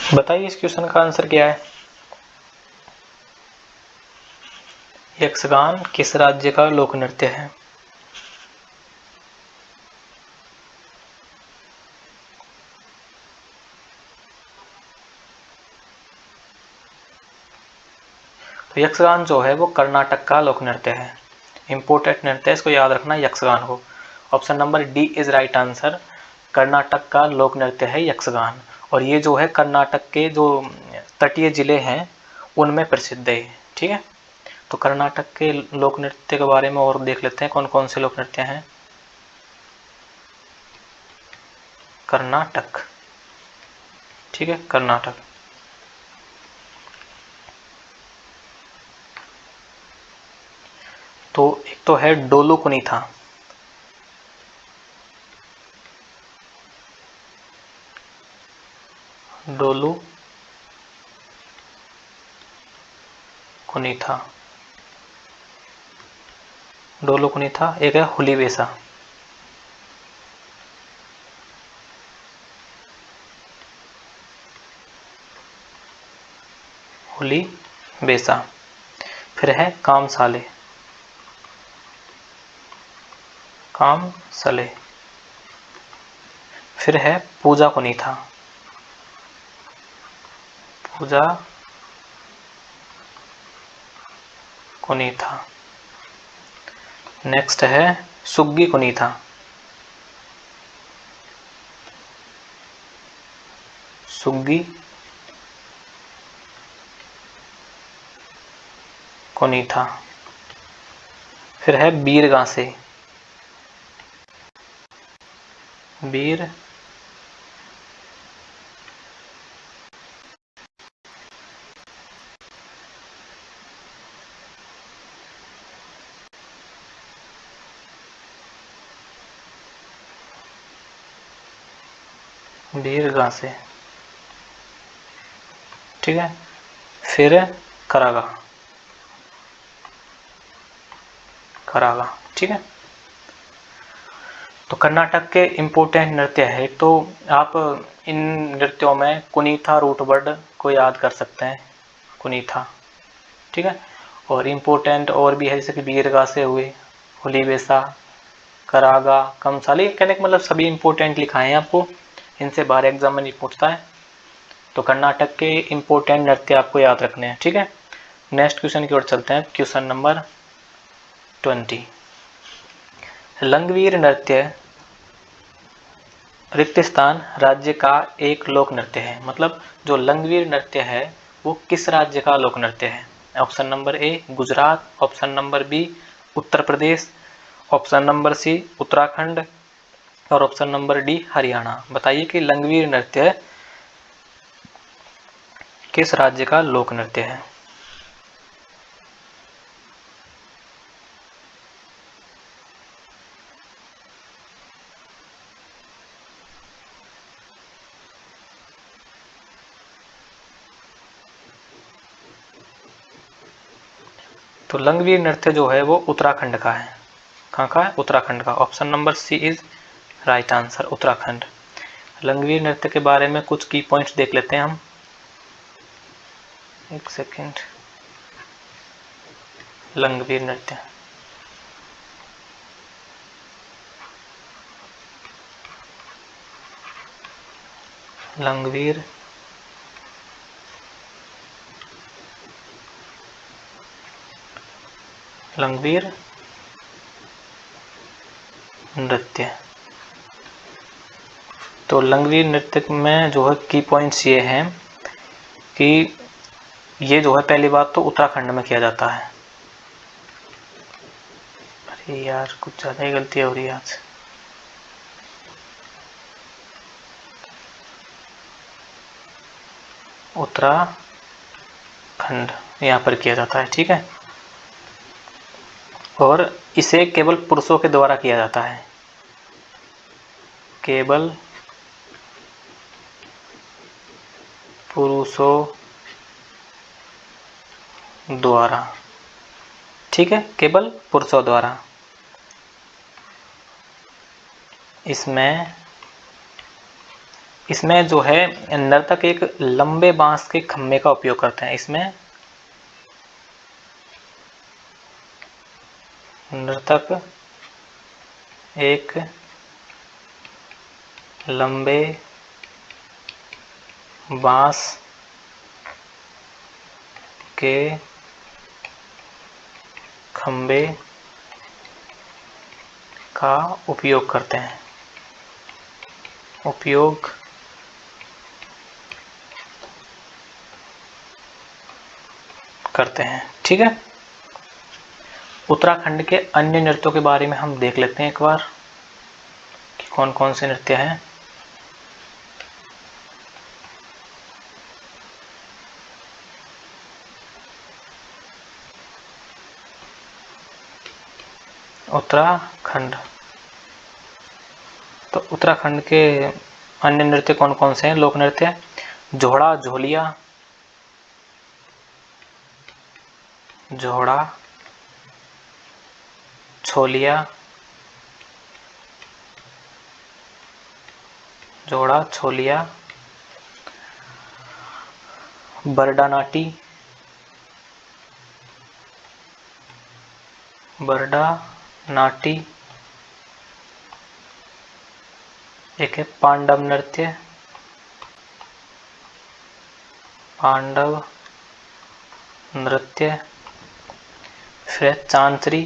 बताइए इस क्वेश्चन का आंसर क्या है। यक्षगान किस राज्य का लोक नृत्य है। तो यक्षगान जो है वो कर्नाटक का लोक नृत्य है। इंपोर्टेंट नृत्य है, इसको याद रखना यक्षगान को। Option number D is right answer. Karnataka का लोक नृत्य है यक्षगान, और ये जो है कर्नाटक के जो तटीय जिले हैं उनमें प्रसिद्ध है। ठीक है, तो कर्नाटक के लोक नृत्य के बारे में और देख लेते हैं कौन कौन से लोक नृत्य हैं। कर्नाटक, ठीक है, कर्नाटक। तो एक तो है डोलू कुनीथा, डोलू कुनीथा, डोलू कुनीथा। एक है हुली वेसा, हुली बेसा। फिर है कामसाले, कामसले। फिर है पूजा कुनीथा, पूजा कुनीथा। नेक्स्ट है सुग्गी कुनीथा, सुग्गी कुनीथा। फिर है बीर गांसे, बीर बीर गांसे, ठीक है। फिर करागा, करागा, ठीक है। तो कर्नाटक के इम्पोर्टेंट नृत्य है, तो आप इन नृत्यों में कुनीथा रूट वर्ड को याद कर सकते हैं, कुनीथा, ठीक है। और इम्पोर्टेंट और भी है जैसे कि बीरगा से हुए, हुली बेसा, करागा, कमसाली। कहने का मतलब सभी इम्पोर्टेंट लिखाए हैं आपको, इनसे बाहर एग्जाम में नहीं पूछता है। तो कर्नाटक के इम्पोर्टेंट नृत्य आपको याद रखने हैं, ठीक है। नेक्स्ट क्वेश्चन की ओर चलते हैं, क्वेश्चन नंबर 20। लंगवीर नृत्य रिक्त स्थान राज्य का एक लोक नृत्य है। मतलब जो लंगवीर नृत्य है वो किस राज्य का लोक नृत्य है। Option number A Gujarat, option number B Uttar Pradesh, option number C Uttarakhand, और ऑप्शन नंबर डी हरियाणा। बताइए कि लंगवीर नृत्य किस राज्य का लोक नृत्य है। तो लंगवीर नृत्य जो है वो उत्तराखंड का है। कहाँ का है, उत्तराखंड का। Option number C is right answer, Uttarakhand. Langvir नृत्य के बारे में कुछ की पॉइंट्स देख लेते हैं हम। एक सेकेंड। लंगवीर नृत्य, लंगवीर लंगवीर नृत्य। तो लंगवीर नृत्य में जो है की पॉइंट्स ये हैं कि ये जो है पहली बात तो उत्तराखंड में किया जाता है। अरे यार कुछ ज़्यादा ही गलती हो रही है आज। उत्तराखंड यहाँ पर किया जाता है, ठीक है। और इसे केवल पुरुषों के द्वारा किया जाता है, केवल पुरुषों द्वारा, ठीक है, केवल पुरुषों द्वारा। इसमें इसमें जो है नर्तक एक लंबे बांस के खम्भे का उपयोग करते हैं। इसमें नर्तक एक लंबे बांस के खम्भे का उपयोग करते हैं। ठीक है। उत्तराखंड के अन्य नृत्यों के बारे में हम देख लेते हैं एक बार कि कौन कौन से नृत्य हैं। उत्तराखंड, तो उत्तराखंड के अन्य नृत्य कौन कौन से हैं? लोक नृत्य जोड़ा झोलिया, जोड़ा छोलिया, जोड़ा छोलिया, बरडानाटी, बरडानाटी, एक है पांडव नृत्य, पांडव नृत्य, फिर चांचरी,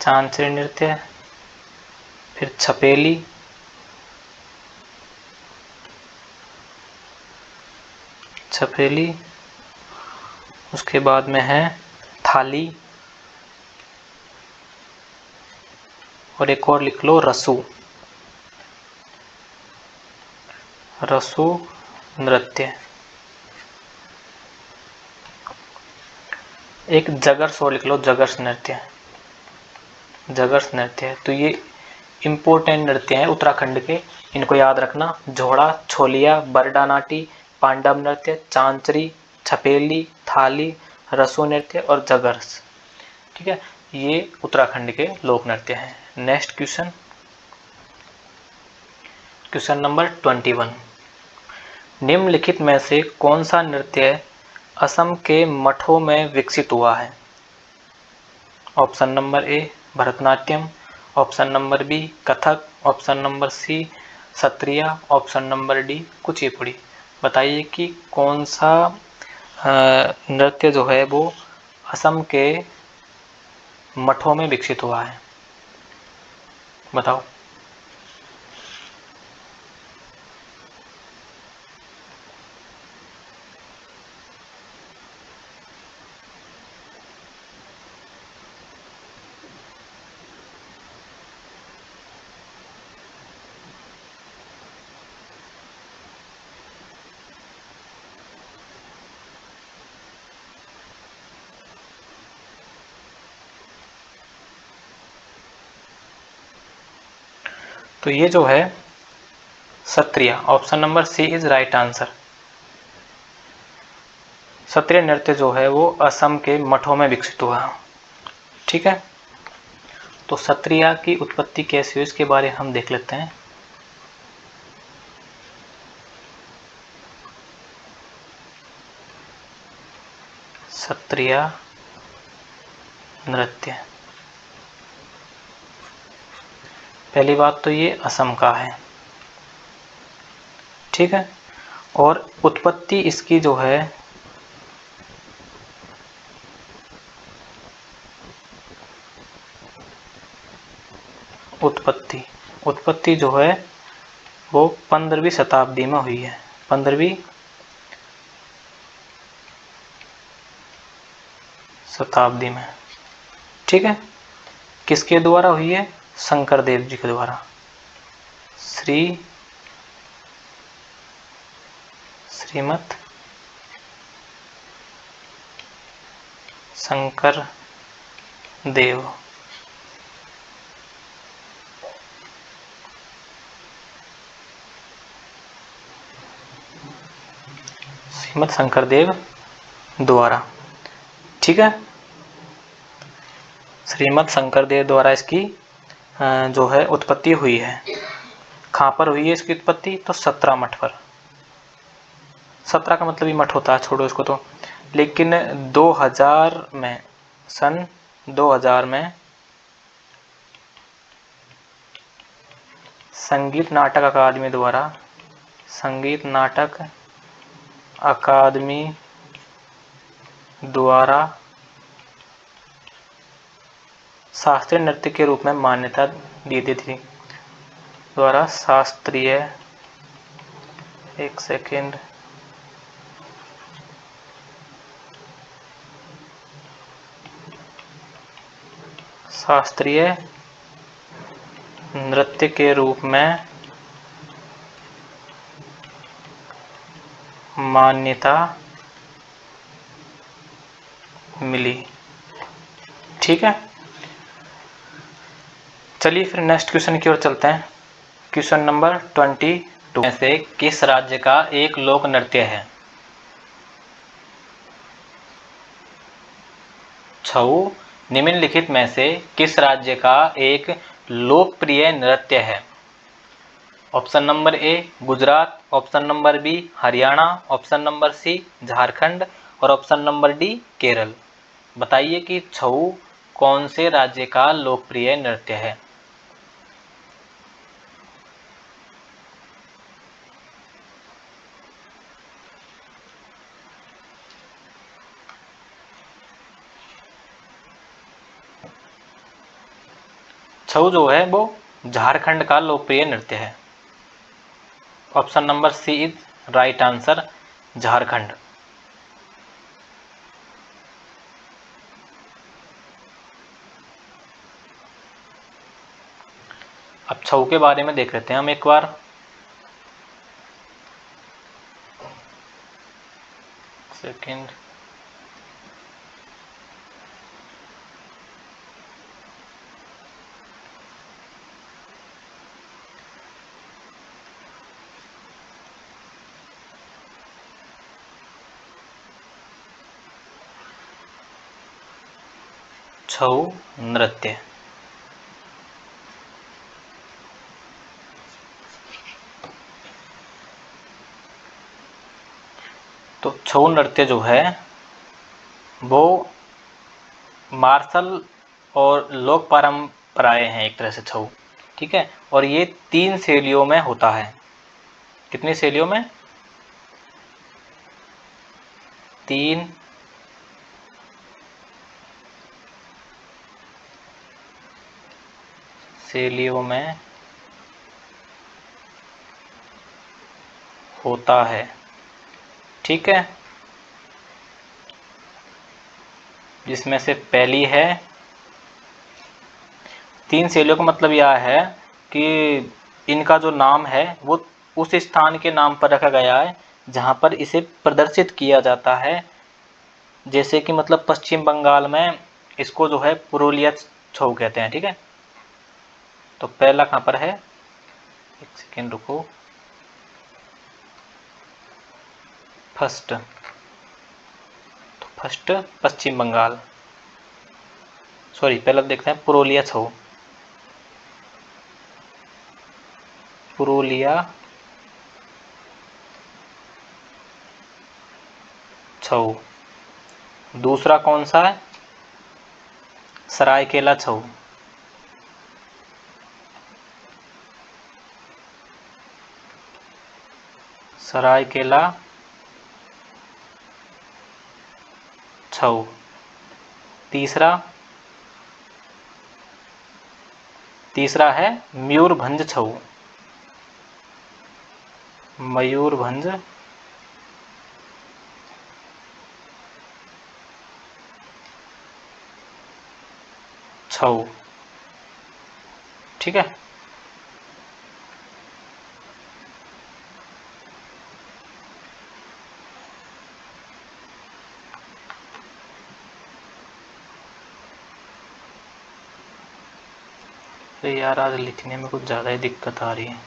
चांचरी नृत्य, फिर छपेली, छपेली, उसके बाद में है थाली, और एक और लिख लो रसू, रसू नृत्य। एक जगर्स और लिख लो, जगर्स नृत्य, जगर्स नृत्य। तो ये इम्पोर्टेंट नृत्य हैं उत्तराखंड के, इनको याद रखना। जोड़ा छोलिया, बरडानाटी, पांडव नृत्य, चांचरी, छपेली, थाली, रसू नृत्य और जगर्स। ठीक है, ये उत्तराखंड के लोक नृत्य हैं। Next question, question number 21। निम्नलिखित में से कौन सा नृत्य असम के मठों में विकसित हुआ है? Option number A Bharatanatyam, option number B Kathak, option number C Sattriya, option number D Kuchipudi. बताइए कि कौन सा नृत्य जो है वो असम के मठों में विकसित हुआ है? बताओ। तो ये जो है Sattriya, option number C is right answer. Sattriya नृत्य जो है वो असम के मठों में विकसित हुआ। ठीक है, तो सत्रिया की उत्पत्ति कैसी हुई इसके बारे में हम देख लेते हैं। सत्रिया नृत्य, पहली बात तो ये असम का है। ठीक है, और उत्पत्ति इसकी जो है उत्पत्ति जो है वो 15वीं शताब्दी में हुई है। 15वीं शताब्दी में। ठीक है, किसके द्वारा हुई है? शंकर देव जी के द्वारा। श्रीमत शंकर देव। श्रीमत शंकर देव द्वारा। ठीक है, श्रीमत शंकर देव द्वारा इसकी जो है उत्पत्ति हुई है। कहाँ पर हुई है इसकी उत्पत्ति? तो 17 मठ पर। 17 का मतलब ही मठ होता है, छोड़ो इसको तो। लेकिन 2000 में, सन 2000 में संगीत नाटक अकादमी द्वारा, संगीत नाटक अकादमी द्वारा शास्त्रीय नृत्य के रूप में मान्यता दी गई थी। द्वारा शास्त्रीय, एक सेकेंड, शास्त्रीय नृत्य के रूप में मान्यता मिली। ठीक है, चलिए फिर नेक्स्ट क्वेश्चन की ओर चलते हैं। क्वेश्चन नंबर 22 में से किस राज्य का एक लोक नृत्य है? छऊ निम्नलिखित में से किस राज्य का एक लोकप्रिय नृत्य है? Option number A Gujarat, option number B Haryana, option number C Jharkhand और ऑप्शन नंबर डी केरल। बताइए कि छऊ कौन से राज्य का लोकप्रिय नृत्य है? छऊ जो है वो झारखंड का लोकप्रिय नृत्य है। Option number C is right answer, Jharkhand. अब छऊ के बारे में देख लेते हैं हम एक बार। सेकेंड, छऊ नृत्य, तो छऊ नृत्य जो है वो मार्शल और लोक परंपराएं हैं एक तरह से छऊ। ठीक है, और ये 3 शैलियों में होता है। कितनी शैलियों में? 3 शैलियों में होता है। ठीक है, जिसमें से पहली है, 3 शैलियों का मतलब यह है कि इनका जो नाम है वो उस स्थान के नाम पर रखा गया है जहाँ पर इसे प्रदर्शित किया जाता है। जैसे कि मतलब पश्चिम बंगाल में इसको जो है पुरुलिया छऊ कहते हैं। ठीक है, तो पहला कहाँ पर है? एक सेकेंड रुको। फर्स्ट, तो फर्स्ट पश्चिम बंगाल, सॉरी पहला देखते हैं पुरुलिया छऊ। पुरुलिया छऊ। दूसरा कौन सा है? सरायकेला छऊ। सरायकेला छऊ। तीसरा है मयूरभंज छऊ। मयूरभंज छऊ। ठीक है, तो यार आज लिखने में कुछ ज़्यादा ही दिक्कत आ रही है।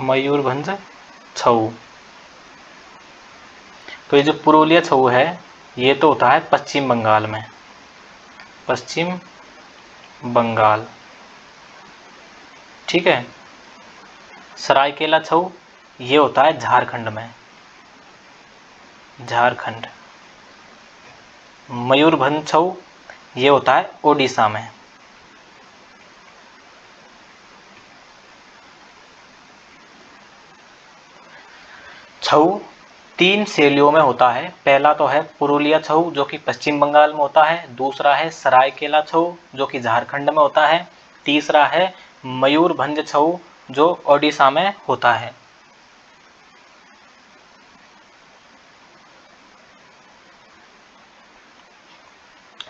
मयूरभंज छऊ। तो ये जो पुरुलिया छऊ है ये तो होता है पश्चिम बंगाल में, पश्चिम बंगाल। ठीक है। सरायकेला छऊ ये होता है झारखंड में, झारखंड। मयूरभंज छऊ ये होता है ओडिशा में। छऊ 3 शैलियों में होता है। पहला तो है पुरुलिया छऊ जो कि पश्चिम बंगाल में होता है, दूसरा है सरायकेला छऊ जो कि झारखंड में होता है, तीसरा है मयूरभंज छऊ जो ओडिशा में होता है।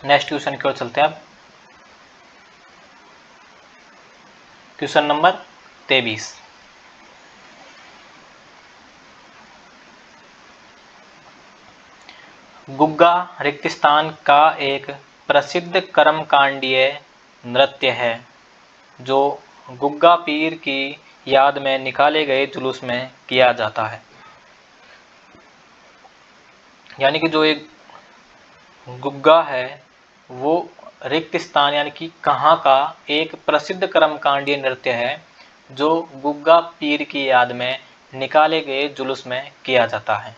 नेक्स्ट क्वेश्चन की ओर चलते हैं अब। Question number 23। गुग्गा रेगिस्तान का एक प्रसिद्ध कर्मकांडीय नृत्य है जो गुग्गा पीर की याद में निकाले गए जुलूस में किया जाता है। यानी कि जो एक गुग्गा है वो रेगिस्तान यानी कि कहाँ का एक प्रसिद्ध कर्मकांडीय नृत्य है जो गुग्गा पीर की याद में निकाले गए जुलूस में किया जाता है।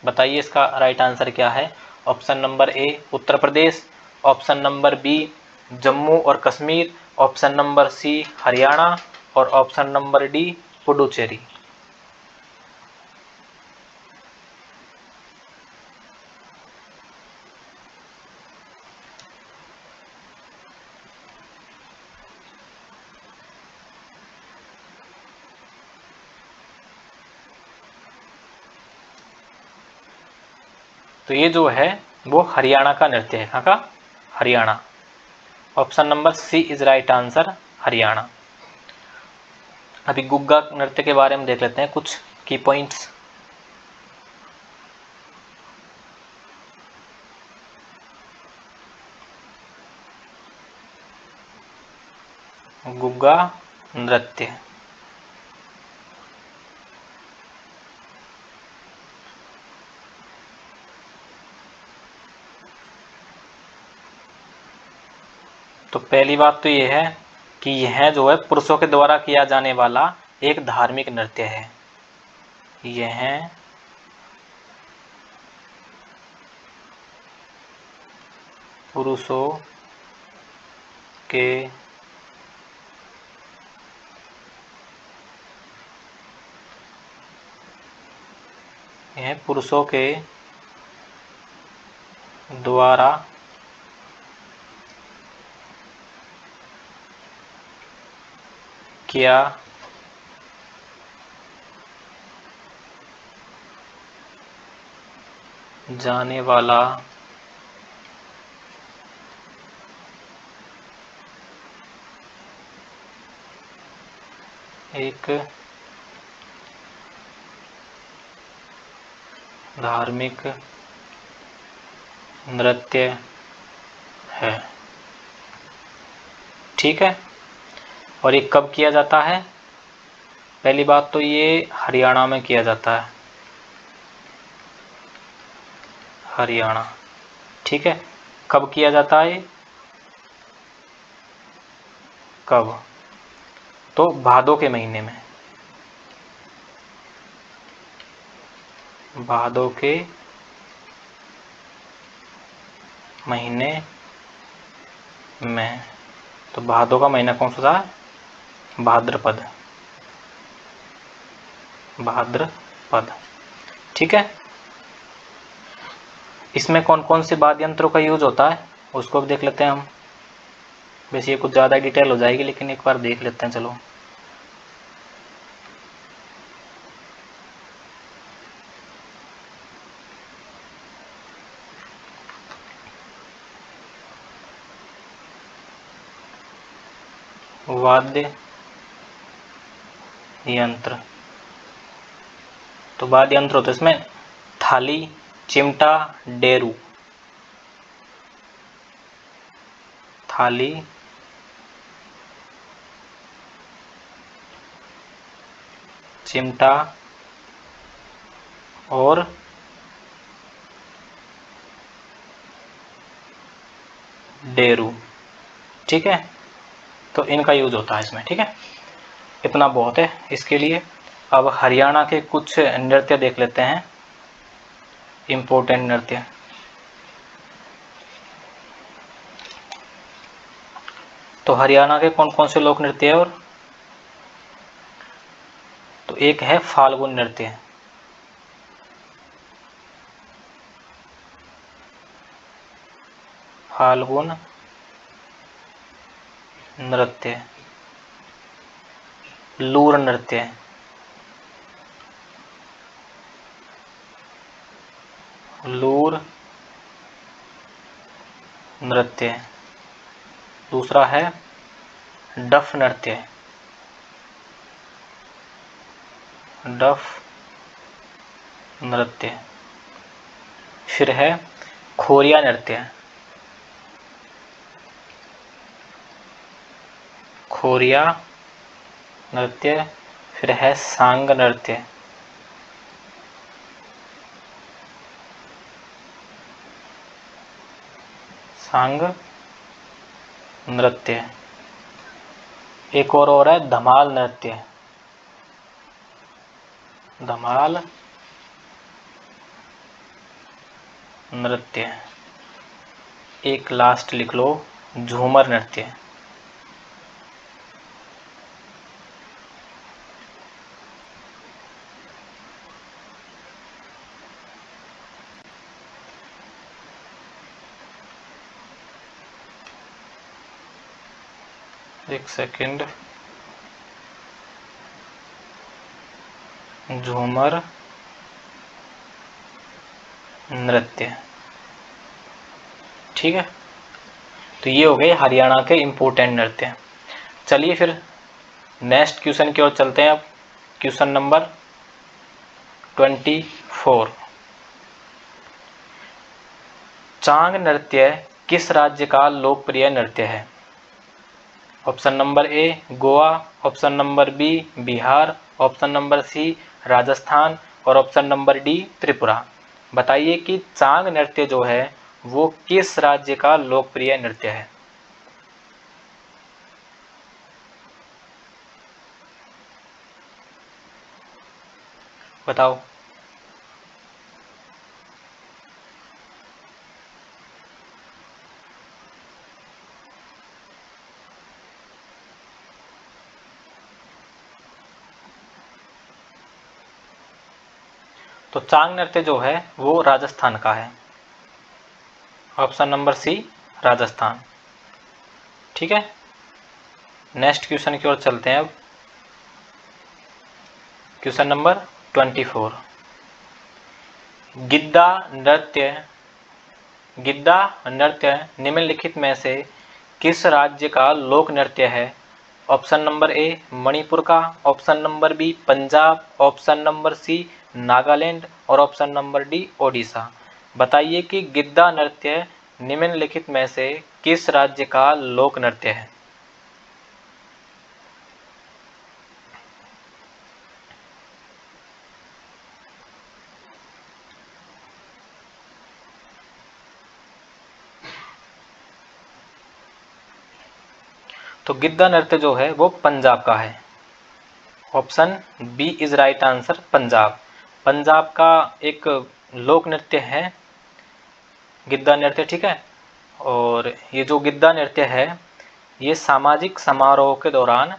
बताइए इसका राइट आंसर क्या है। Option number A Uttar Pradesh, option number B Jammu और Kashmir, option number C Haryana और ऑप्शन नंबर डी पुडुचेरी। तो ये जो है वो हरियाणा का नृत्य है। कहाँ का? Haryana. Option number C is right answer, Haryana. अभी गुग्गा नृत्य के बारे में देख लेते हैं कुछ की पॉइंट्स। गुग्गा नृत्य तो पहली बात तो ये है कि यह जो है पुरुषों के द्वारा किया जाने वाला एक धार्मिक नृत्य है। यह पुरुषों के द्वारा किया जाने वाला एक धार्मिक नृत्य है। ठीक है। और ये कब किया जाता है? पहली बात तो ये हरियाणा में किया जाता है, हरियाणा। ठीक है। कब किया जाता है? कब? तो भादों के महीने में, भादों के महीने में। तो भादों का महीना कौन सा था? भाद्रपद, भाद्रपद। ठीक है। इसमें कौन कौन से वाद्य यंत्रों का यूज होता है उसको भी देख लेते हैं हम। वैसे ये कुछ ज़्यादा डिटेल हो जाएगी लेकिन एक बार देख लेते हैं चलो। वाद्य यंत्र, तो वाद्य यंत्र होते इसमें थाली, चिमटा, डेरू। थाली, चिमटा और डेरू। ठीक है। तो इनका यूज होता है इसमें, ठीक है। इतना बहुत है इसके लिए। अब हरियाणा के कुछ नृत्य देख लेते हैं, इम्पोर्टेंट नृत्य। तो हरियाणा के कौन कौन से लोक नृत्य है, और तो एक है फाल्गुन नृत्य, फाल्गुन नृत्य। लूर नृत्य, लूर नृत्य। दूसरा है डफ नृत्य, डफ नृत्य। फिर है खोरिया नृत्य, खोरिया नृत्य। फिर है सांग नृत्य, सांग नृत्य। एक और है धमाल नृत्य, धमाल नृत्य। एक लास्ट लिख लो, झूमर नृत्य। एक सेकंड, झूमर नृत्य, ठीक है। तो ये हो गए हरियाणा के इम्पोर्टेंट नृत्य। चलिए फिर नेक्स्ट क्वेश्चन की ओर चलते हैं। अब क्वेश्चन नंबर 24। चांग नृत्य किस राज्य का लोकप्रिय नृत्य है? Option number A Goa, option number B Bihar, option number C Rajasthan और ऑप्शन नंबर डी त्रिपुरा। बताइए कि चांग नृत्य जो है वो किस राज्य का लोकप्रिय नृत्य है? बताओ। तो चांग नृत्य जो है वो राजस्थान का है, ऑप्शन नंबर सी राजस्थान, ठीक है। नेक्स्ट क्वेश्चन की ओर चलते हैं। अब क्वेश्चन नंबर 24। गिद्दा नृत्य, गिद्दा नृत्य निम्नलिखित में से किस राज्य का लोक नृत्य है? ऑप्शन नंबर ए मणिपुर का, option number B Punjab, option number C Nagaland और ऑप्शन नंबर डी ओडिशा। बताइए कि गिद्दा नृत्य निम्नलिखित में से किस राज्य का लोक नृत्य है? तो गिद्दा नृत्य जो है वो पंजाब का है, option B is right answer, Punjab. Punjab का एक लोक नृत्य है गिद्दा नृत्य, ठीक है। और ये जो गिद्दा नृत्य है ये सामाजिक समारोह के दौरान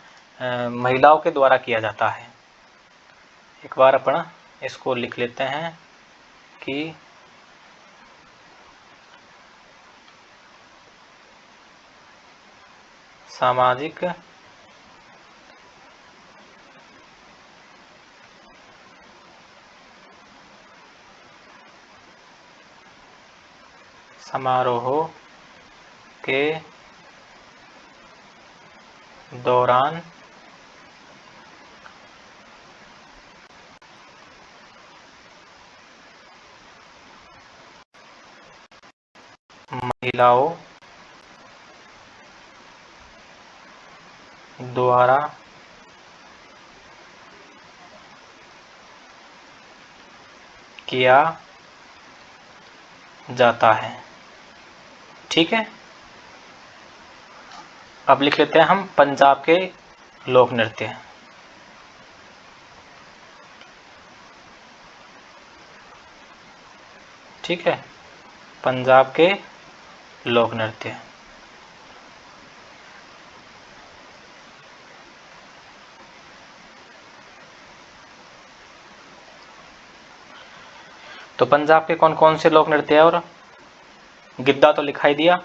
महिलाओं के द्वारा किया जाता है। एक बार अपन इसको लिख लेते हैं कि सामाजिक समारोह के दौरान महिलाओं द्वारा किया जाता है, ठीक है। अब लिख लेते हैं हम पंजाब के लोक नृत्य। ठीक है, पंजाब के लोक नृत्य। तो पंजाब के कौन कौन से लोक नृत्य है, और गिद्दा तो लिखा ही दिया,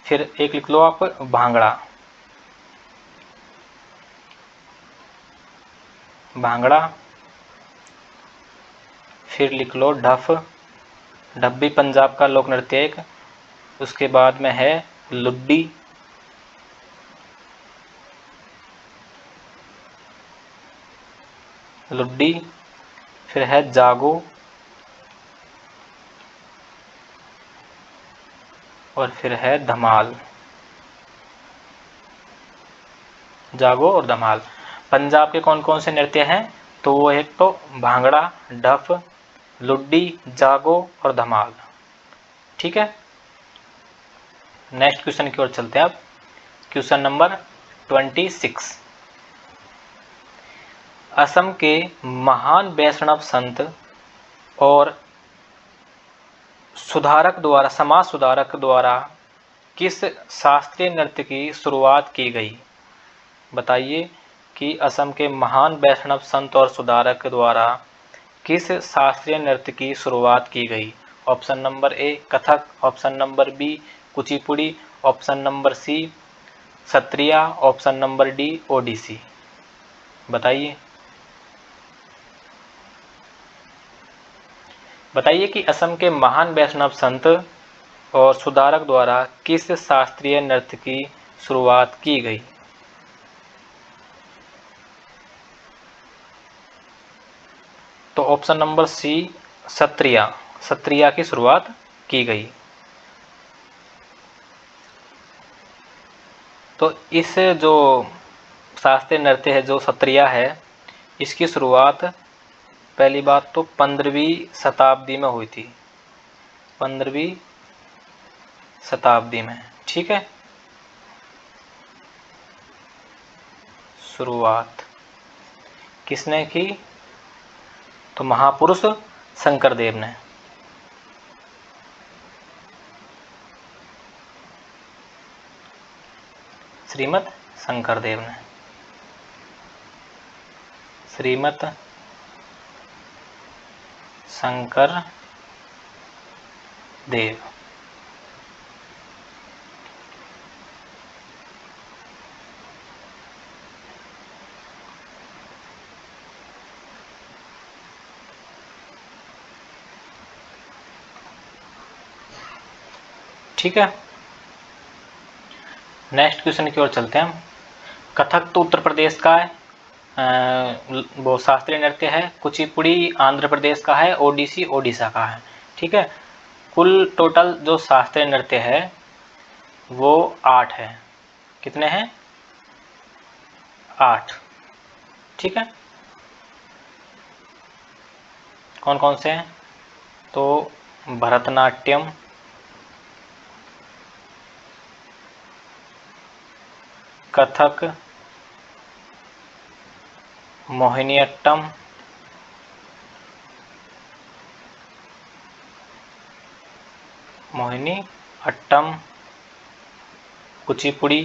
फिर एक लिख लो आप भांगड़ा। भांगड़ा, फिर लिख लो ढफ। ढफ भी पंजाब का लोक नृत्य एक। उसके बाद में है लुड्डी। लुड्डी, फिर है जागो, और फिर है धमाल। जागो और धमाल पंजाब के कौन कौन से नृत्य हैं, तो वो एक तो भांगड़ा, ढफ, लुड्डी, जागो और धमाल। ठीक है, नेक्स्ट क्वेश्चन की ओर चलते हैं अब। Question number 26। असम के महान वैष्णव संत और समाज सुधारक द्वारा किस शास्त्रीय नृत्य की शुरुआत की गई? बताइए कि असम के महान वैष्णव संत और सुधारक द्वारा किस शास्त्रीय नृत्य की शुरुआत की गई? Option number A Kathak, option number B Kuchipudi, option number C Sattriya, option number D Odissi. बताइए बताइए कि असम के महान वैष्णव संत और सुधारक द्वारा किस शास्त्रीय नृत्य की शुरुआत की गई? तो ऑप्शन नंबर सी सत्रिया की शुरुआत की गई। तो इस जो शास्त्रीय नृत्य है जो सत्रिया है, इसकी शुरुआत पहली बात तो 15वीं शताब्दी में हुई थी। 15वीं शताब्दी में, ठीक है। शुरुआत किसने की? तो महापुरुष शंकरदेव ने। श्रीमद शंकरदेव ने। श्रीमद शंकर देव। ठीक है, नेक्स्ट क्वेश्चन की ओर चलते हैं हम। कथक तो उत्तर प्रदेश का है, वो शास्त्रीय नृत्य है। कुचिपुड़ी आंध्र प्रदेश का है। ओडिसी ओडिशा का है। ठीक है, कुल टोटल जो शास्त्रीय नृत्य है वो 8 है। कितने हैं? 8। ठीक है, कौन कौन से हैं? तो भरतनाट्यम, कथक, मोहिनीअट्टम, कुचिपुड़ी,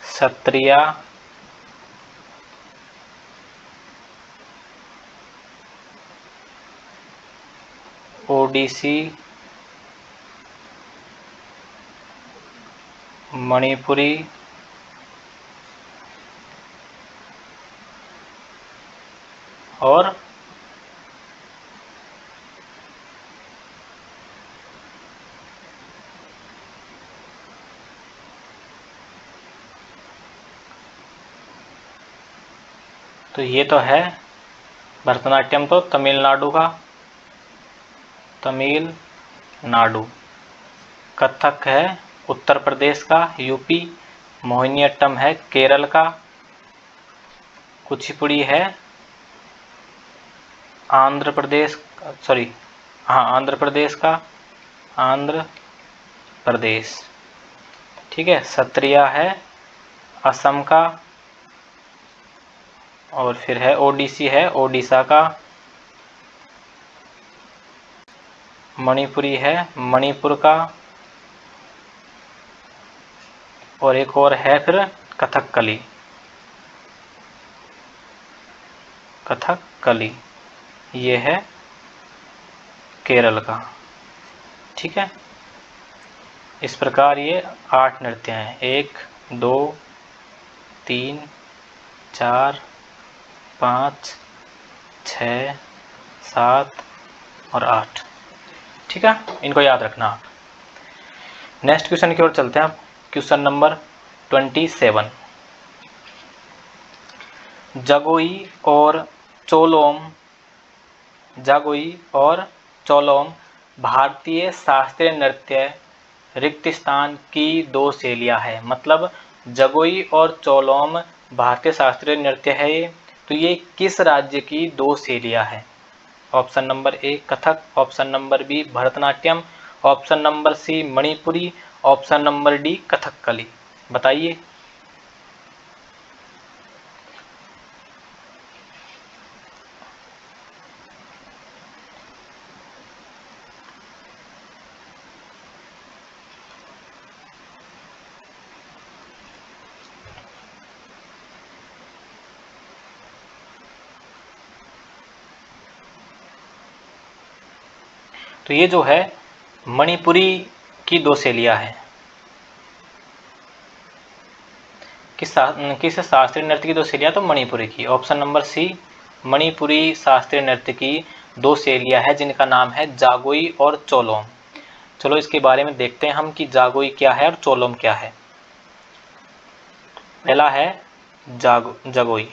सत्रिया, ओडिसी, मणिपुरी और तो ये तो है भरतनाट्यम तो तमिलनाडु का, तमिलनाडु। कथक है उत्तर प्रदेश का, यूपी। मोहिनीअट्टम है केरल का। कुचिपुड़ी है आंध्र प्रदेश, सॉरी हाँ आंध्र प्रदेश का, आंध्र प्रदेश, ठीक है। सत्रिया है असम का, और फिर है ओडिसी है ओडिशा का, मणिपुरी है मणिपुर का, और एक और है फिर कथकली, कथकली, ये है केरल का, ठीक है। इस प्रकार ये 8 नृत्य हैं, 1 2 3 4 5 6 7 और 8, ठीक है। इनको याद रखना आप। नेक्स्ट क्वेश्चन की ओर चलते हैं आप। Question number 27। जगोई और चोलोम, जागोई और चोलोम भारतीय शास्त्रीय नृत्य रिक्त स्थान की 2 शैलियाँ है। मतलब जगोई और चोलोम भारतीय शास्त्रीय नृत्य है, तो ये किस राज्य की 2 शैलियाँ है? Option number A Kathak, option number B Bharatanatyam, option number C Manipuri, option number D Kathakali. बताइए। तो ये जो है मणिपुरी की 2 शैलियाँ हैं। किस शास्त्रीय नृत्य की 2 शैलियाँ? तो मणिपुरी की। ऑप्शन नंबर सी मणिपुरी शास्त्रीय नृत्य की 2 शैलियाँ हैं जिनका नाम है जागोई और चोलोम। चलो इसके बारे में देखते हैं हम कि जागोई क्या है और चोलोम क्या है। पहला है जगोई।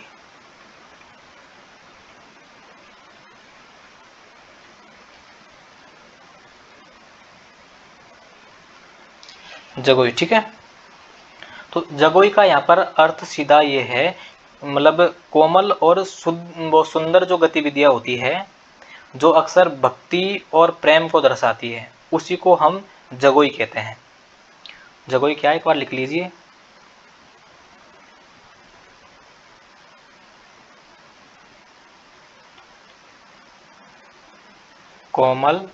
जगोई, ठीक है। तो जगोई का यहाँ पर अर्थ सीधा ये है, मतलब कोमल और वो सुंदर जो गतिविधियां होती है जो अक्सर भक्ति और प्रेम को दर्शाती है, उसी को हम जगोई कहते हैं। जगोई क्या है, एक बार लिख लीजिए। कोमल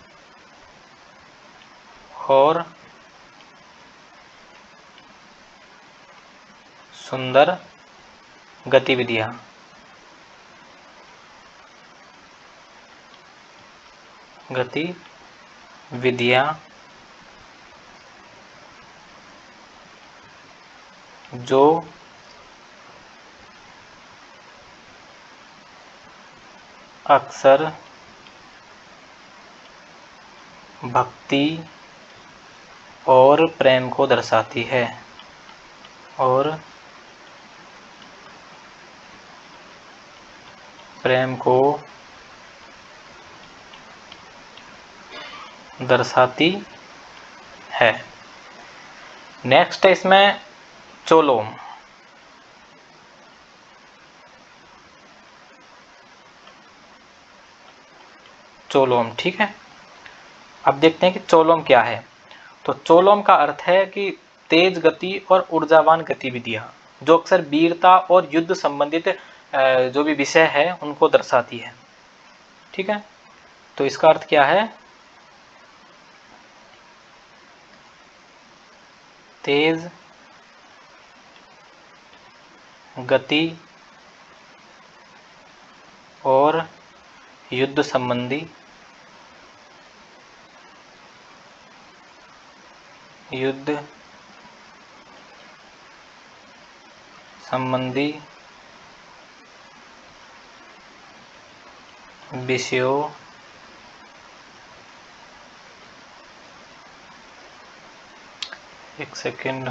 और सुंदर गतिविधियां, जो अक्सर भक्ति और प्रेम को दर्शाती है, और प्रेम को दर्शाती है। नेक्स्ट है इसमें चोलोम। चोलोम, ठीक है। अब देखते हैं कि चोलोम क्या है। तो चोलोम का अर्थ है कि तेज गति और ऊर्जावान गतिविधियां जो अक्सर वीरता और युद्ध संबंधित जो भी विषय है उनको दर्शाती है, ठीक है। तो इसका अर्थ क्या है? तेज गति और युद्ध संबंधी विषयों एक सेकेंड,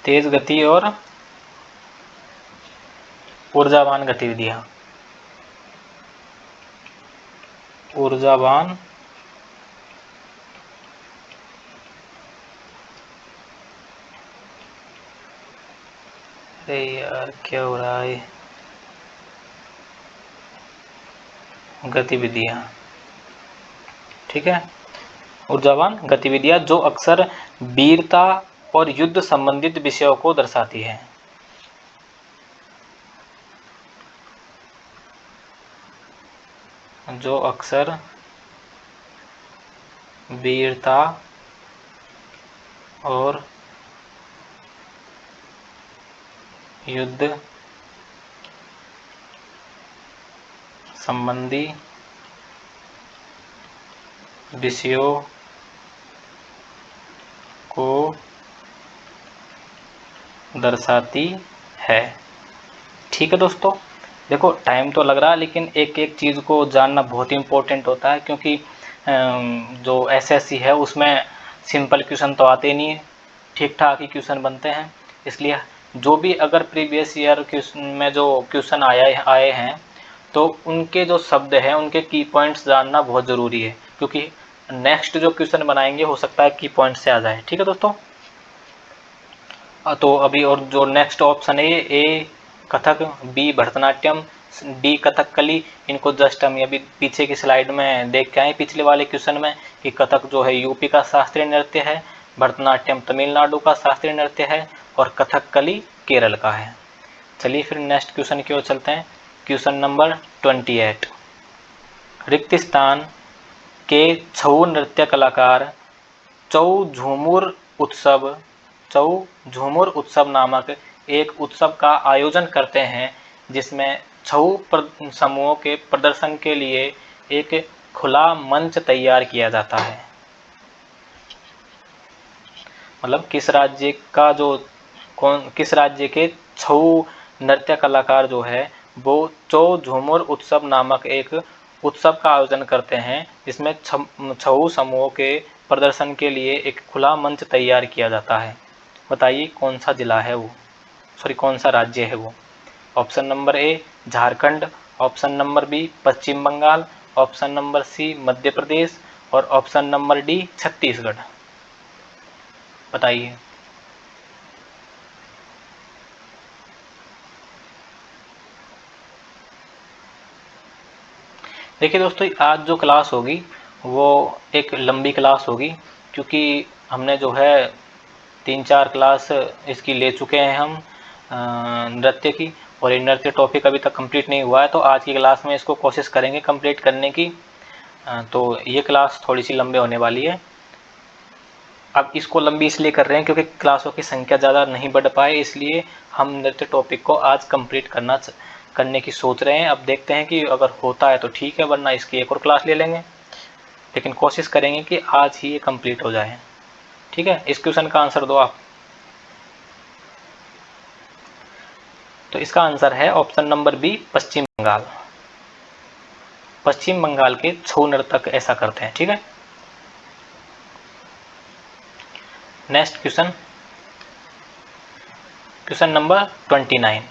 तेज गति और ऊर्जावान गतिविधियां, ऊर्जावान अरे यार क्या हो रहा है। गतिविधियाँ, ठीक है। ऊर्जावान गतिविधियाँ जो अक्सर वीरता और युद्ध संबंधित विषयों को दर्शाती है। जो अक्सर वीरता और युद्ध संबंधी विषयों को दर्शाती है। ठीक है दोस्तों, देखो टाइम तो लग रहा है लेकिन एक एक चीज़ को जानना बहुत ही इम्पोर्टेंट होता है, क्योंकि जो एसएससी है उसमें सिंपल क्वेश्चन तो आते नहीं है, ठीक ठाक ही क्वेश्चन बनते हैं। इसलिए जो भी अगर प्रीवियस ईयर क्वेश्चन में जो क्वेश्चन आए हैं तो उनके जो शब्द हैं उनके की पॉइंट्स जानना बहुत ज़रूरी है, क्योंकि नेक्स्ट जो क्वेश्चन बनाएंगे हो सकता है की पॉइंट से आ जाए। ठीक है दोस्तों, तो अभी और जो नेक्स्ट ऑप्शन है ए कथक, बी भरतनाट्यम, डी कथकली। इनको जस्ट हम अभी पीछे की स्लाइड में देख के आए पिछले वाले क्वेश्चन में कि कथक जो है यूपी का शास्त्रीय नृत्य है, भरतनाट्यम तमिलनाडु का शास्त्रीय नृत्य है और कथकली केरल का है। चलिए फिर नेक्स्ट क्वेश्चन की ओर चलते हैं। Question number 28। रिक्त स्थान के छऊ नृत्य कलाकार छऊ झूमुर उत्सव नामक एक उत्सव का आयोजन करते हैं जिसमें छऊ समूहों के प्रदर्शन के लिए एक खुला मंच तैयार किया जाता है। मतलब किस राज्य का किस राज्य के छऊ नृत्य कलाकार जो है वो छऊ झूमुर उत्सव नामक एक उत्सव का आयोजन करते हैं जिसमें छऊ समूहों के प्रदर्शन के लिए एक खुला मंच तैयार किया जाता है। बताइए कौन सा जिला है वो, कौन सा राज्य है वो। Option number A Jharkhand, option number B Paschim Bengal, option number C Madhya Pradesh और ऑप्शन नंबर डी छत्तीसगढ़। बताइए। देखिए दोस्तों, आज जो क्लास होगी वो एक लंबी क्लास होगी, क्योंकि हमने जो है 3-4 क्लास इसकी ले चुके हैं हम नृत्य की, और ये नृत्य टॉपिक अभी तक कंप्लीट नहीं हुआ है। तो आज की क्लास में इसको कोशिश करेंगे कंप्लीट करने की। तो ये क्लास थोड़ी सी लंबे होने वाली है। अब इसको लंबी इसलिए कर रहे हैं क्योंकि क्लासों की संख्या ज़्यादा नहीं बढ़ पाए, इसलिए हम नृत्य टॉपिक को आज कंप्लीट करने की सोच रहे हैं। अब देखते हैं कि अगर होता है तो ठीक है, वरना इसकी एक और क्लास ले लेंगे, लेकिन कोशिश करेंगे कि आज ही ये कंप्लीट हो जाए। ठीक है, इस क्वेश्चन का आंसर दो आप। तो इसका आंसर है option number B Paschim Bengal. पश्चिम बंगाल के छऊ नर्तक ऐसा करते हैं। ठीक है, next question, question number 29।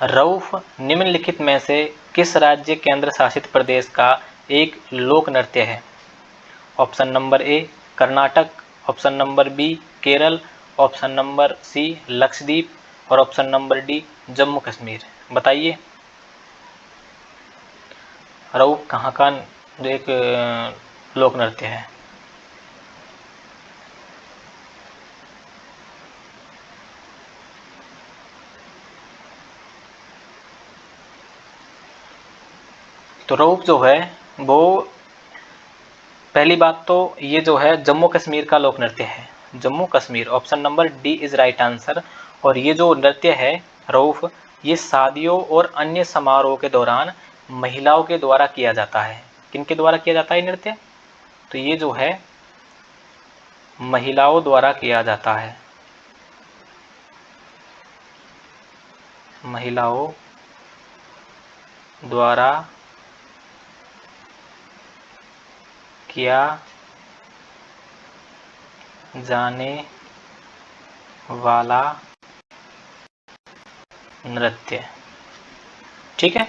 Rauf निम्नलिखित में से किस राज्य केंद्र शासित प्रदेश का एक लोक नृत्य है। Option number A Karnataka, option number B Kerala, option number C Lakshadweep और option number D Jammu Kashmir. बताइए रऊफ कहाँ का एक लोक नृत्य है। तो रऊफ जो है वो, पहली बात तो ये जो है जम्मू कश्मीर का लोक नृत्य है। Jammu Kashmir, option number D is right answer. और ये जो नृत्य है रऊफ, ये शादियों और अन्य समारोह के दौरान महिलाओं के द्वारा किया जाता है। किनके द्वारा किया जाता है नृत्य? तो ये जो है महिलाओं द्वारा किया जाता है। महिलाओं द्वारा किया जाने वाला नृत्य। ठीक है,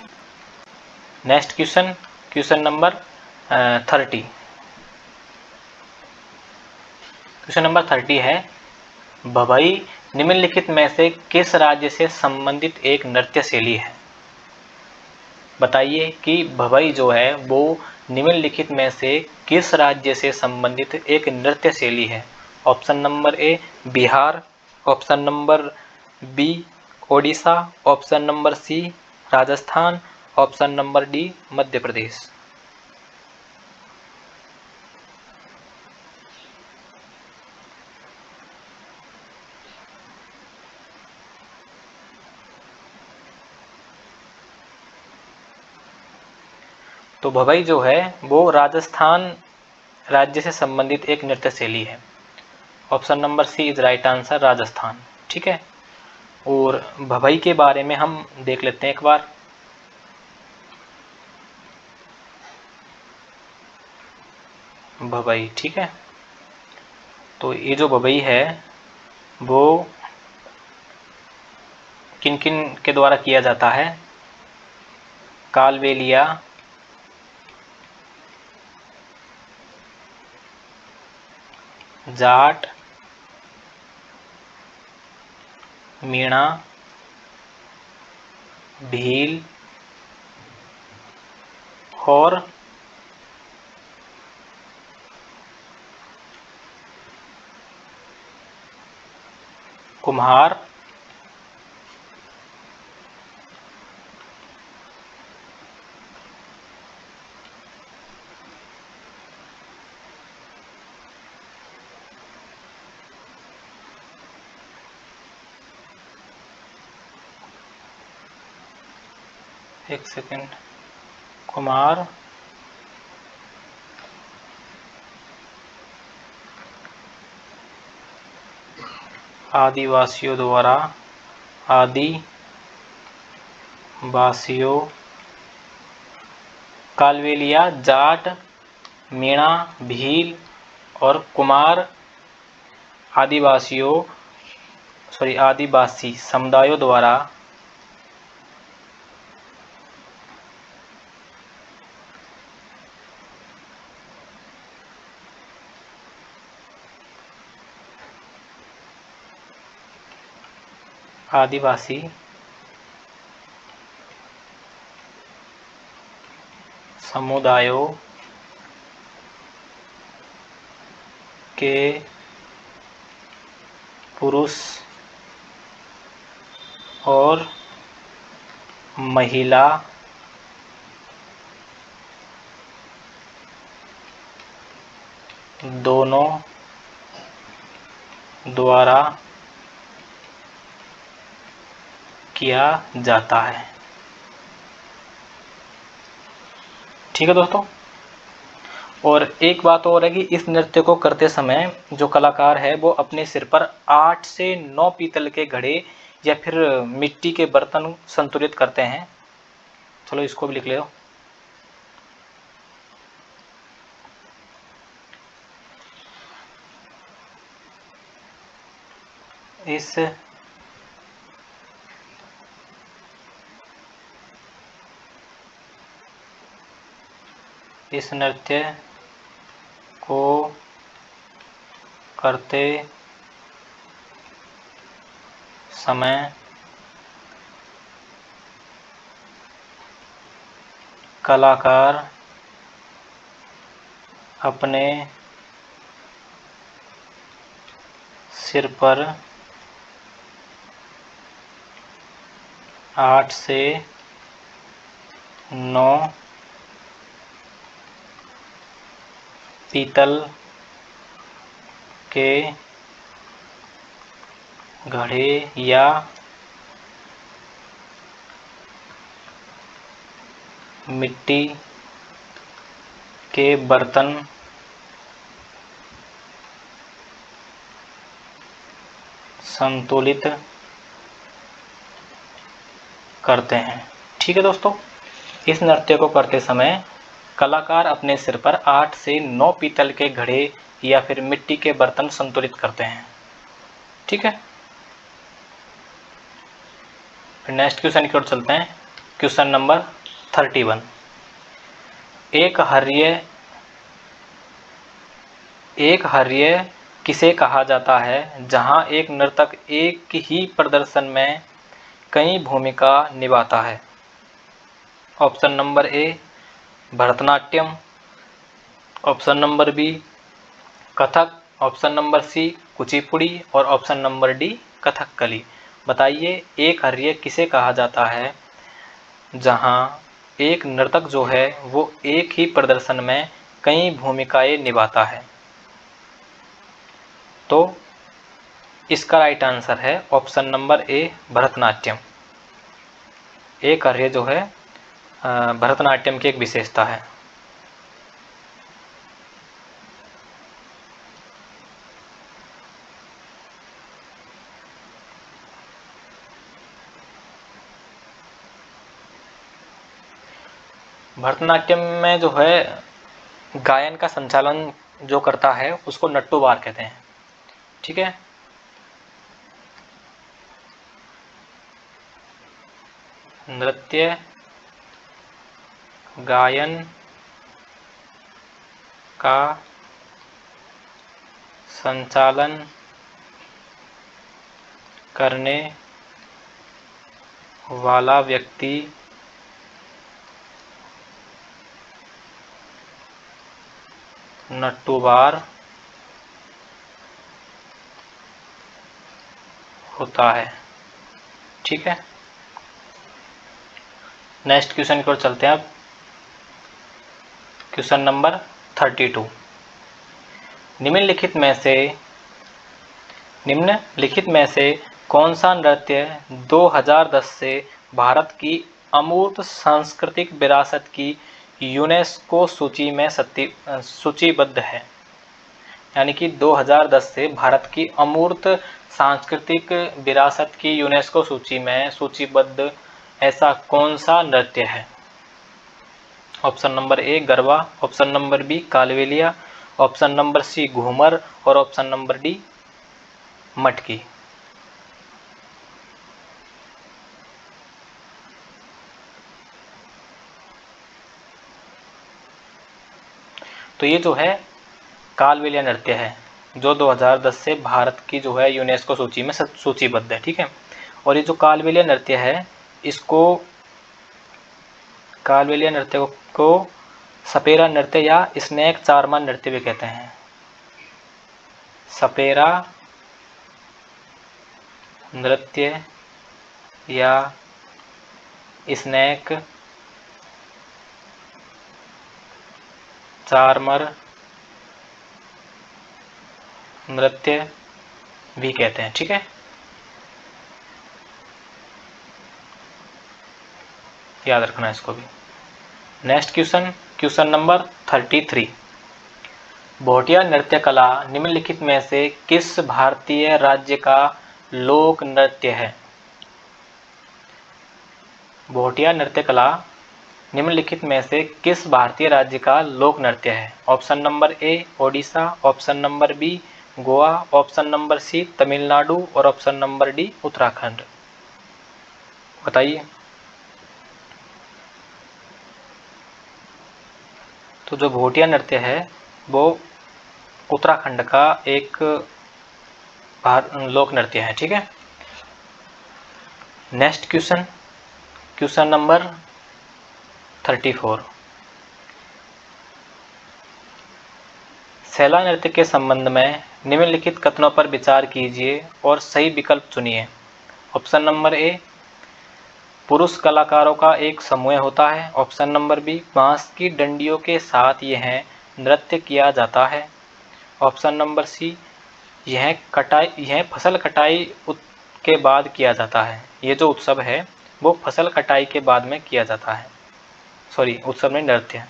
next question, question number 30। Question number 30 है भभई निम्नलिखित में से किस राज्य से संबंधित एक नृत्य शैली है? बताइए कि भवई जो है वो निम्नलिखित में से किस राज्य से संबंधित एक नृत्य शैली है? Option number A Bihar, option number B Odisha, option number C Rajasthan, option number D Madhya Pradesh. तो भवई जो है वो राजस्थान राज्य से संबंधित एक नृत्य शैली है। Option number C is right answer, Rajasthan. ठीक है, और भवई के बारे में हम देख लेते हैं एक बार। भवई, ठीक है, तो ये जो भवई है वो किन किन के द्वारा किया जाता है? कालबेलिया, जाट, मीणा, भील और कुम्हार। एक सेकेंड, कुमार, आदिवासियों द्वारा, आदिवासियों, कालबेलिया, जाट, मीणा, भील और कुमार आदिवासी समुदायों द्वारा आदिवासी समुदायों के पुरुष और महिला दोनों द्वारा किया जाता है। ठीक है दोस्तों, और एक बात और है कि इस नृत्य को करते समय जो कलाकार है वो अपने सिर पर 8 से 9 पीतल के घड़े या फिर मिट्टी के बर्तन संतुलित करते हैं। चलो इसको भी लिख लो। इस नृत्य को करते समय कलाकार अपने सिर पर 8 से 9 पीतल के घड़े या मिट्टी के बर्तन संतुलित करते हैं। ठीक है दोस्तों, इस नृत्य को करते समय कलाकार अपने सिर पर 8 से 9 पीतल के घड़े या फिर मिट्टी के बर्तन संतुलित करते हैं। ठीक है, फिर नेक्स्ट क्वेश्चन की ओर चलते हैं। Question number 31। एक हर्ये किसे कहा जाता है जहां एक नर्तक एक ही प्रदर्शन में कई भूमिका निभाता है? Option number A Bharatanatyam, option number B Kathak, option number C Kuchipudi और ऑप्शन नंबर डी कथकली। बताइए एक हर्ये किसे कहा जाता है जहां एक नर्तक जो है वो एक ही प्रदर्शन में कई भूमिकाएं निभाता है? तो इसका राइट आंसर है ऑप्शन नंबर ए भरतनाट्यम। एक अर्घ्य जो है भरतनाट्यम की एक विशेषता है। भरतनाट्यम में जो है गायन का संचालन जो करता है उसको नट्टूवार कहते हैं। ठीक है, नृत्य गायन का संचालन करने वाला व्यक्ति नट्टूवार होता है। ठीक है, नेक्स्ट क्वेश्चन की ओर चलते हैं अब। Question number 32। निम्नलिखित में से कौन सा नृत्य 2010 से भारत की अमूर्त सांस्कृतिक विरासत की यूनेस्को सूची में सूचीबद्ध है? यानी कि 2010 से भारत की अमूर्त सांस्कृतिक विरासत की यूनेस्को सूची में सूचीबद्ध ऐसा कौन सा नृत्य है? Option number A Garba, option number B Kalbelia, option number C Ghoomar और ऑप्शन नंबर डी मटकी। तो ये जो है कालबेलिया नृत्य है जो 2010 से भारत की जो है यूनेस्को सूची में सूचीबद्ध है। ठीक है, और ये जो कालबेलिया नृत्य है इसको कालबेलिया नृत्य को सपेरा नृत्य या स्नेक चारमा नृत्य भी कहते हैं। सपेरा नृत्य या स्नेक चार्मर नृत्य भी कहते हैं। ठीक है, याद रखना इसको भी। Next question number 33। भोटिया नृत्य कला निम्नलिखित में से किस भारतीय राज्य का लोक नृत्य है? भोटिया नृत्य कला निम्नलिखित में से किस भारतीय राज्य का लोक नृत्य है? Option number A Odisha, option number B Goa, option number C Tamil Nadu और ऑप्शन नंबर डी उत्तराखंड। बताइए। तो जो भोटिया नृत्य है वो उत्तराखंड का एक लोक नृत्य है। ठीक है, नेक्स्ट क्वेश्चन नंबर 34। सैला नृत्य के संबंध में निम्नलिखित कथनों पर विचार कीजिए और सही विकल्प चुनिए। ऑप्शन नंबर ए पुरुष कलाकारों का एक समूह होता है, ऑप्शन नंबर बी बांस की डंडियों के साथ यह नृत्य किया जाता है, ऑप्शन नंबर सी यह फसल कटाई के बाद किया जाता है। ये जो उत्सव है वो फसल कटाई के बाद में किया जाता है। उत्सव में नृत्य।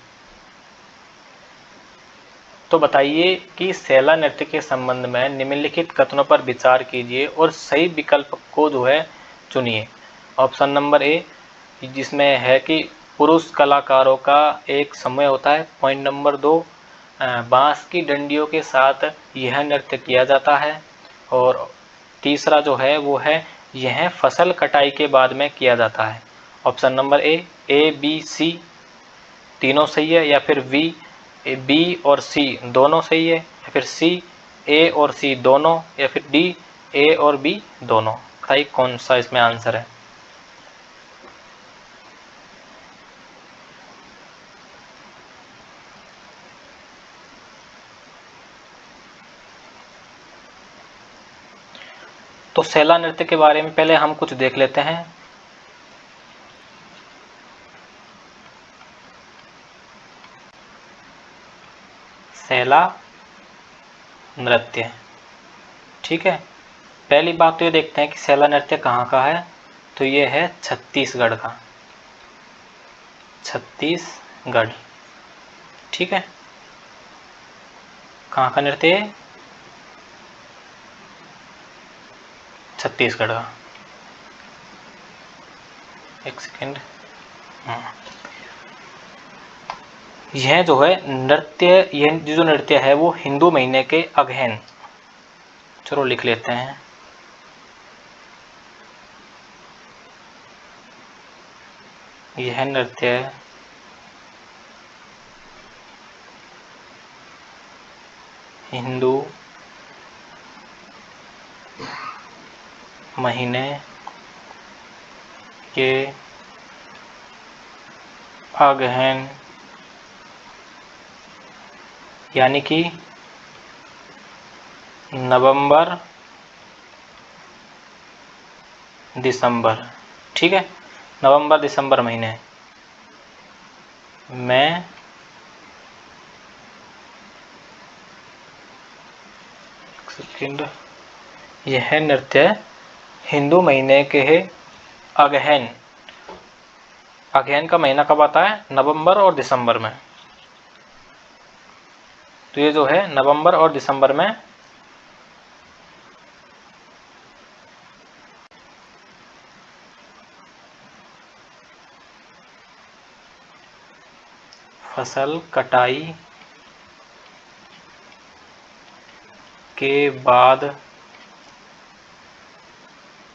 तो बताइए कि सैला नृत्य के संबंध में निम्नलिखित कथनों पर विचार कीजिए और सही विकल्प को जो है चुनिए। ऑप्शन नंबर ए जिसमें है कि पुरुष कलाकारों का एक समूह होता है। पॉइंट नंबर 2 बांस की डंडियों के साथ यह नृत्य किया जाता है। और तीसरा जो है वो है यह फसल कटाई के बाद में किया जाता है। Option number A B C तीनों सही है, या फिर बी और सी दोनों सही है, या फिर सी ए और सी दोनों, या फिर डी ए और बी दोनों? बताइए कौन सा इसमें आंसर है। तो सेला नृत्य के बारे में पहले हम कुछ देख लेते हैं। सेला नृत्य, ठीक है। पहली बात तो ये देखते हैं कि सेला नृत्य कहाँ का है। तो ये है छत्तीसगढ़ का, छत्तीसगढ़, ठीक है। कहाँ का नृत्य है? छत्तीसगढ़ का। एक सेकेंड। यह जो है नृत्य, यह जो नृत्य है वो हिंदू महीने के अगहन, चलो लिख लेते हैं, यह नृत्य हिंदू महीने के अगहन, यानी कि नवंबर दिसंबर, ठीक है। नवंबर दिसंबर महीने में सेकंड, यह नृत्य हिंदू महीने के अगहन, अगहन का महीना कब आता है? नवंबर और दिसंबर में। तो ये जो है नवंबर और दिसंबर में फसल कटाई के बाद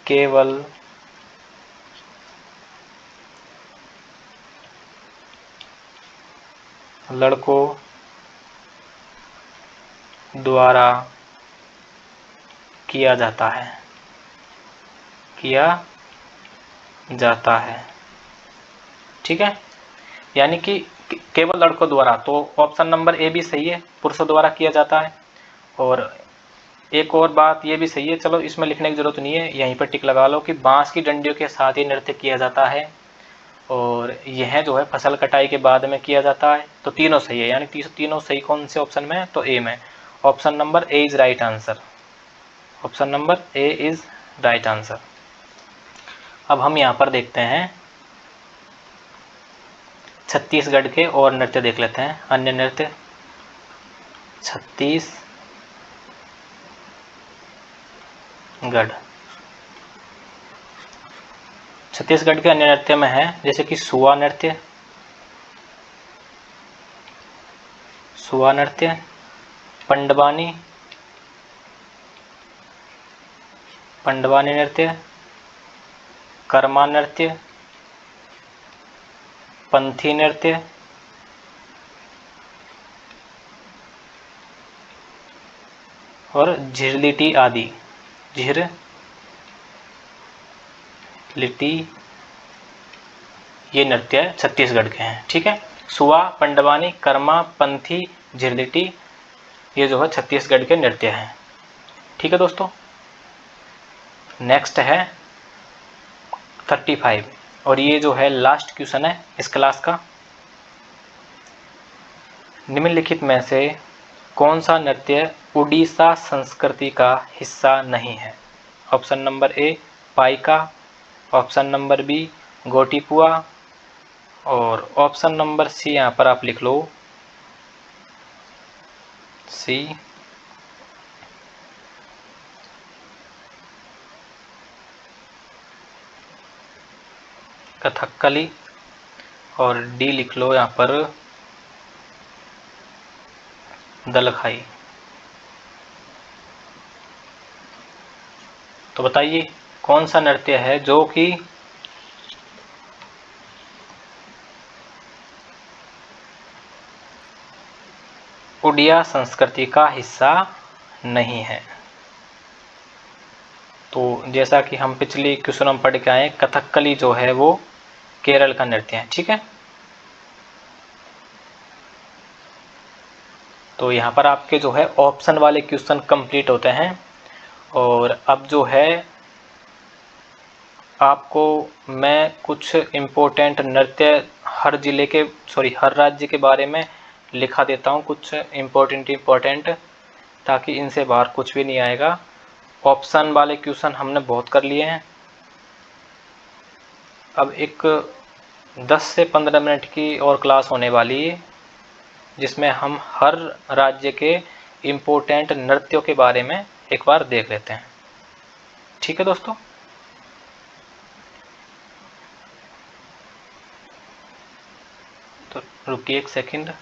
केवल लड़कों द्वारा किया जाता है, किया जाता है, ठीक है। यानी कि केवल लड़कों द्वारा, तो ऑप्शन नंबर ए भी सही है, पुरुषों द्वारा किया जाता है। और एक और बात ये भी सही है, चलो इसमें लिखने की जरूरत नहीं है, यहीं पर टिक लगा लो कि बांस की डंडियों के साथ ही नृत्य किया जाता है, और यह जो है फसल कटाई के बाद में किया जाता है। तो तीनों सही है, यानी तीनों सही कौन से ऑप्शन में है? तो ए में। Option number A is right answer, option number A is right answer. अब हम यहाँ पर देखते हैं छत्तीसगढ़ के और नृत्य देख लेते हैं, अन्य नृत्य। छत्तीसगढ़ के अन्य नृत्य में है जैसे कि सुआ नृत्य, सुआ नृत्य, पंडवानी, पंडवानी नृत्य, कर्मा नृत्य, पंथी नृत्य, और झिरलिटी आदि, झिरलिटी, ये नृत्य छत्तीसगढ़ के हैं, ठीक है। सुआ, पंडवानी, कर्मा, पंथी, झिरलिटी, ये जो है छत्तीसगढ़ के नृत्य हैं, ठीक है दोस्तों। नेक्स्ट है 35, और ये जो है लास्ट क्वेश्चन है इस क्लास का। निम्नलिखित में से कौन सा नृत्य उड़ीसा संस्कृति का हिस्सा नहीं है? Option number A Paika, option number B Gotipua, और ऑप्शन नंबर सी यहाँ पर आप लिख लो सी कथकली, और डी लिख लो यहाँ पर दलखाई। तो बताइए कौन सा नृत्य है जो कि उड़िया संस्कृति का हिस्सा नहीं है। तो जैसा कि हम पिछली क्वेश्चन में पढ़ के आए, कथकली जो है वो केरल का नृत्य है। ठीक है, तो यहाँ पर आपके जो है ऑप्शन वाले क्वेश्चन कंप्लीट होते हैं। और अब जो है आपको मैं कुछ इम्पोर्टेंट नृत्य हर जिले के हर राज्य के बारे में लिखा देता हूँ, कुछ इम्पोर्टेंट, ताकि इनसे बाहर कुछ भी नहीं आएगा। ऑप्शन वाले क्वेश्चन हमने बहुत कर लिए हैं। अब एक 10 से 15 मिनट की और क्लास होने वाली है, जिसमें हम हर राज्य के इम्पोर्टेंट नृत्यों के बारे में एक बार देख लेते हैं। ठीक है दोस्तों, तो रुकिए एक सेकंड।